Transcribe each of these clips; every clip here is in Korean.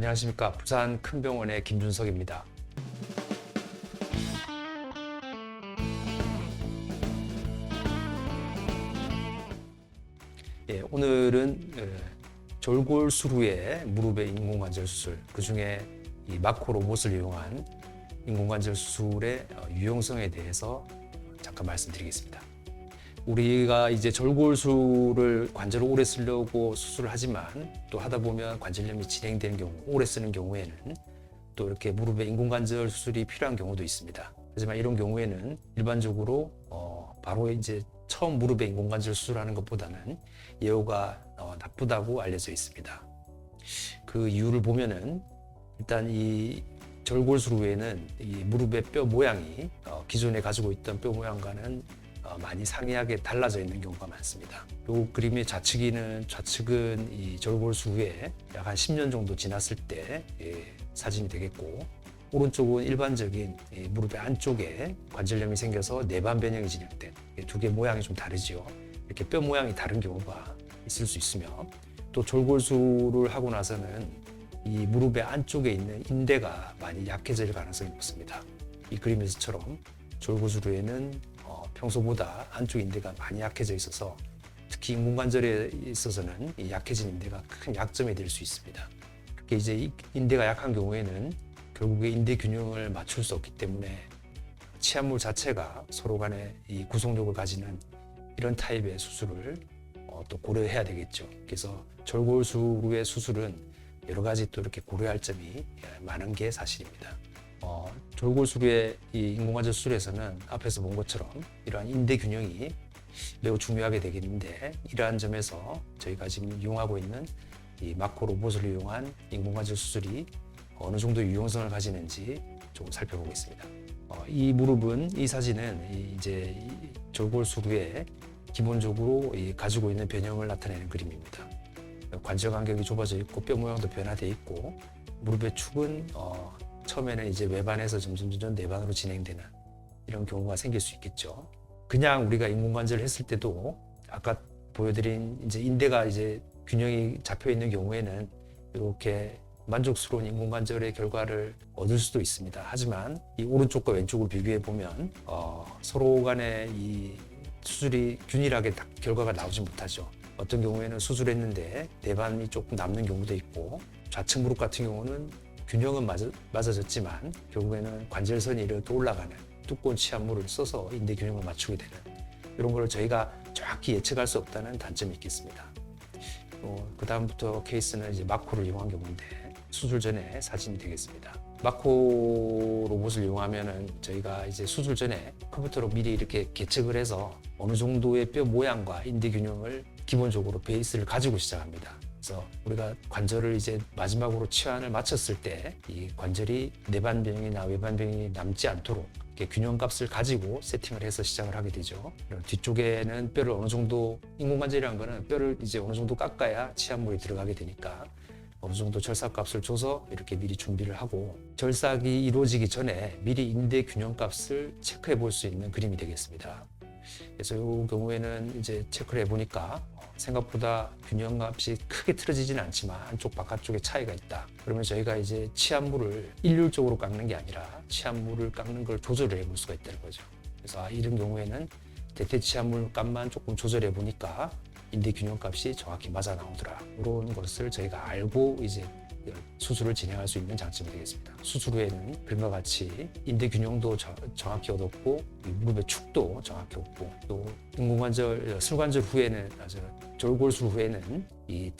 안녕하십니까. 부산 큰병원의 김준석입니다. 오늘은 졸골수 후의 무릎의 인공관절 수술, 그중에 이 마코 로봇을 이용한 인공관절 수술의 유용성에 대해서 잠깐 말씀드리겠습니다. 우리가 이제 졸골수를 관절을 오래 쓰려고 수술을 하지만 또 하다 보면 관절염이 진행되는 경우, 오래 쓰는 경우에는 또 이렇게 무릎에 인공관절 수술이 필요한 경우도 있습니다. 하지만 이런 경우에는 일반적으로 바로 이제 처음 무릎에 인공관절 수술하는 것보다는 예후가 나쁘다고 알려져 있습니다. 그 이유를 보면은 일단 이 졸골수 후에는 이 무릎의 뼈 모양이 기존에 가지고 있던 뼈 모양과는 많이 상이하게 달라져 있는 경우가 많습니다. 이 그림의 좌측은 이 졸골수 후에 약 한 10년 정도 지났을 때 사진이 되겠고, 오른쪽은 일반적인 무릎의 안쪽에 관절염이 생겨서 내반 변형이 진행된, 두 개 모양이 좀 다르죠. 이렇게 뼈 모양이 다른 경우가 있을 수 있으며, 또 졸골수를 하고 나서는 이 무릎의 안쪽에 있는 인대가 많이 약해질 가능성이 높습니다. 이 그림에서처럼 졸골수 후에는 평소보다 안쪽 인대가 많이 약해져 있어서 특히 인공관절에 있어서는 이 약해진 인대가 큰 약점이 될 수 있습니다. 그렇게 이제 이 인대가 약한 경우에는 결국에 인대 균형을 맞출 수 없기 때문에 치아물 자체가 서로 간에 이 구속력을 가지는 이런 타입의 수술을 또 고려해야 되겠죠. 그래서 졸골수 후의 수술은 여러 가지 또 이렇게 고려할 점이 많은 게 사실입니다. 졸골수 후의 이 인공관절 수술에서는 앞에서 본 것처럼 이러한 인대 균형이 매우 중요하게 되겠는데, 이러한 점에서 저희가 지금 이용하고 있는 이 마코 로봇을 이용한 인공관절 수술이 어느 정도 유용성을 가지는지 조금 살펴보겠습니다. 이 무릎은, 이 사진은 이제 졸골수 후에 기본적으로 가지고 있는 변형을 나타내는 그림입니다. 관절 간격이 좁아져 있고 뼈 모양도 변화되어 있고, 무릎의 축은 처음에는 이제 외반에서 점점 내반으로 진행되는 이런 경우가 생길 수 있겠죠. 그냥 우리가 인공관절을 했을 때도 아까 보여드린 이제 인대가 이제 균형이 잡혀 있는 경우에는 이렇게 만족스러운 인공관절의 결과를 얻을 수도 있습니다. 하지만 이 오른쪽과 왼쪽을 비교해 보면 서로 간에 이 수술이 균일하게 결과가 나오지 못하죠. 어떤 경우에는 수술했는데 내반이 조금 남는 경우도 있고, 좌측 무릎 같은 경우는 균형은 맞아졌지만 결국에는 관절선이 이렇게 올라가는 두꺼운 치아물을 써서 인대 균형을 맞추게 되는, 이런 걸 저희가 정확히 예측할 수 없다는 단점이 있겠습니다. 그 다음부터 케이스는 이제 마코를 이용한 경우인데, 수술 전에 사진이 되겠습니다. 마코 로봇을 이용하면은 저희가 이제 수술 전에 컴퓨터로 미리 이렇게 계측을 해서 어느 정도의 뼈 모양과 인대 균형을 기본적으로 베이스를 가지고 시작합니다. 그래서 우리가 관절을 이제 마지막으로 치환을 마쳤을 때 이 관절이 내반 변형이나 외반 변형이 남지 않도록 이렇게 균형값을 가지고 세팅을 해서 시작을 하게 되죠. 뒤쪽에는 뼈를 어느 정도, 인공관절이라는 거는 뼈를 이제 어느 정도 깎아야 치아물이 들어가게 되니까 어느 정도 절삭값을 줘서 이렇게 미리 준비를 하고, 절삭이 이루어지기 전에 미리 인대 균형값을 체크해 볼 수 있는 그림이 되겠습니다. 그래서 이 경우에는 이제 체크를 해보니까 생각보다 균형값이 크게 틀어지지는 않지만 안쪽 바깥쪽에 차이가 있다. 그러면 저희가 이제 치아물을 일률적으로 깎는 게 아니라 치아물을 깎는 걸 조절을 해볼 수가 있다는 거죠. 그래서 이런 경우에는 대퇴 치아물 값만 조금 조절해 보니까 인대 균형값이 정확히 맞아 나오더라. 이런 것을 저희가 알고 이제 수술을 진행할 수 있는 장점이 되겠습니다. 수술 후에는 그림과 같이 인대 균형도 정확히 얻었고, 무릎의 축도 정확히 얻고, 또 인공관절, 슬관절 후에는, 졸골수 후에는 이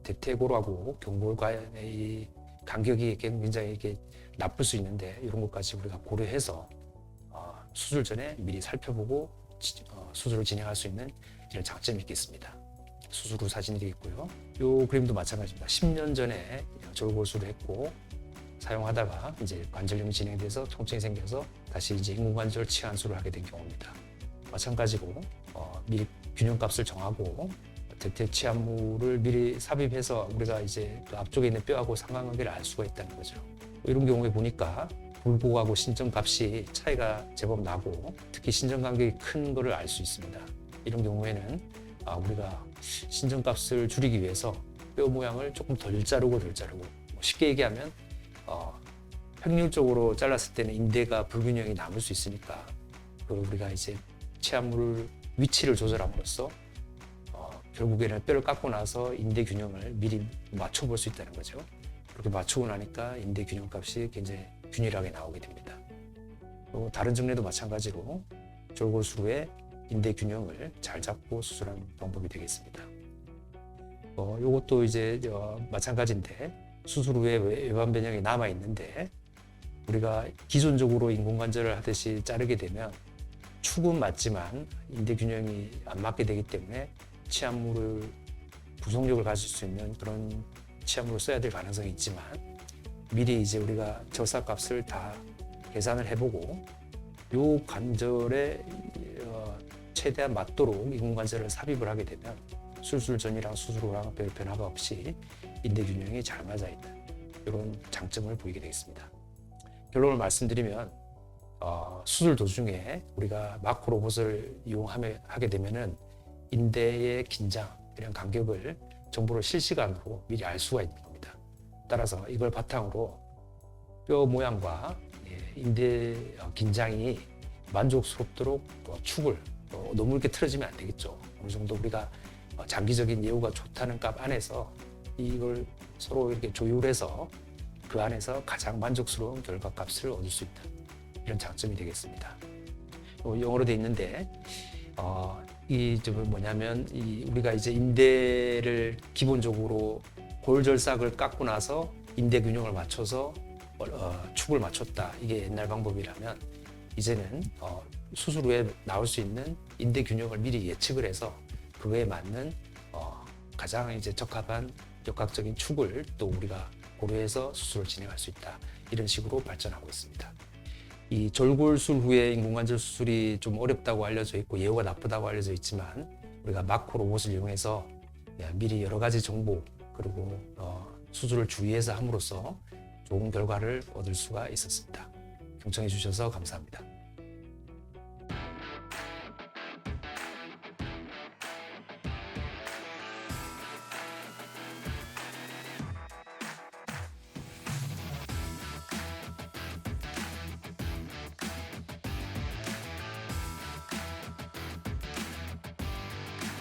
대퇴골하고 경골과의 이 간격이 굉장히 이렇게 나쁠 수 있는데, 이런 것까지 우리가 고려해서 수술 전에 미리 살펴보고 수술을 진행할 수 있는 이런 장점이 있겠습니다. 수술 후 사진이 되겠고요. 이 그림도 마찬가지입니다. 10년 전에 졸골수를 했고 사용하다가 이제 관절염이 진행돼서 통증이 생겨서 다시 이제 인공관절 치환술을 하게 된 경우입니다. 마찬가지로 미리 균형값을 정하고 대퇴 치아물을 미리 삽입해서 우리가 이제 그 앞쪽에 있는 뼈하고 상관관계를 알 수가 있다는 거죠. 이런 경우에 보니까 굴곡하고 신전값이 차이가 제법 나고, 특히 신전간격이 큰 거를 알 수 있습니다. 이런 경우에는 우리가 신전값을 줄이기 위해서 뼈 모양을 조금 덜 자르고 뭐 쉽게 얘기하면 확률적으로 잘랐을 때는 인대가 불균형이 남을 수 있으니까 그걸 우리가 이제 치아물 위치를 조절함으로써 결국에는 뼈를 깎고 나서 인대 균형을 미리 맞춰볼 수 있다는 거죠. 그렇게 맞추고 나니까 인대 균형 값이 굉장히 균일하게 나오게 됩니다. 또 다른 정례도 마찬가지로 졸골수루의 인대 균형을 잘 잡고 수술하는 방법이 되겠습니다. 이것도 이제 마찬가지인데 수술 후에 외반 변형이 남아 있는데 우리가 기존적으로 인공관절을 하듯이 자르게 되면 축은 맞지만 인대 균형이 안 맞게 되기 때문에 치아물을 부속력을 가질 수 있는 그런 치아물을 써야 될 가능성이 있지만 미리 이제 우리가 절삭값을 다 계산을 해보고 요 관절에 최대한 맞도록 인공관절을 삽입을 하게 되면 수술 전이랑 수술 후랑 별 변화가 없이 인대 균형이 잘 맞아 있는 이런 장점을 보이게 되겠습니다. 결론을 말씀드리면 수술 도중에 우리가 마코 로봇을 이용하게 되면은 인대의 긴장, 이런 간격을 정보를 실시간으로 미리 알 수가 있는 겁니다. 따라서 이걸 바탕으로 뼈 모양과 인대 긴장이 만족스럽도록 축을 너무 이렇게 틀어지면 안 되겠죠. 어느 정도 우리가 장기적인 예후가 좋다는 값 안에서 이걸 서로 이렇게 조율해서 그 안에서 가장 만족스러운 결과값을 얻을 수 있다. 이런 장점이 되겠습니다. 영어로 돼 있는데 뭐냐면 우리가 이제 인대를 기본적으로 골절삭을 깎고 나서 인대 균형을 맞춰서 축을 맞췄다. 이게 옛날 방법이라면 이제는 수술 후에 나올 수 있는 인대 균형을 미리 예측을 해서 그거에 맞는 가장 이제 적합한 역학적인 축을 또 우리가 고려해서 수술을 진행할 수 있다. 이런 식으로 발전하고 있습니다. 이 절골술 후에 인공관절 수술이 좀 어렵다고 알려져 있고 예후가 나쁘다고 알려져 있지만 우리가 마코 로봇을 이용해서 미리 여러 가지 정보 그리고 수술을 주의해서 함으로써 좋은 결과를 얻을 수가 있었습니다. 경청해 주셔서 감사합니다.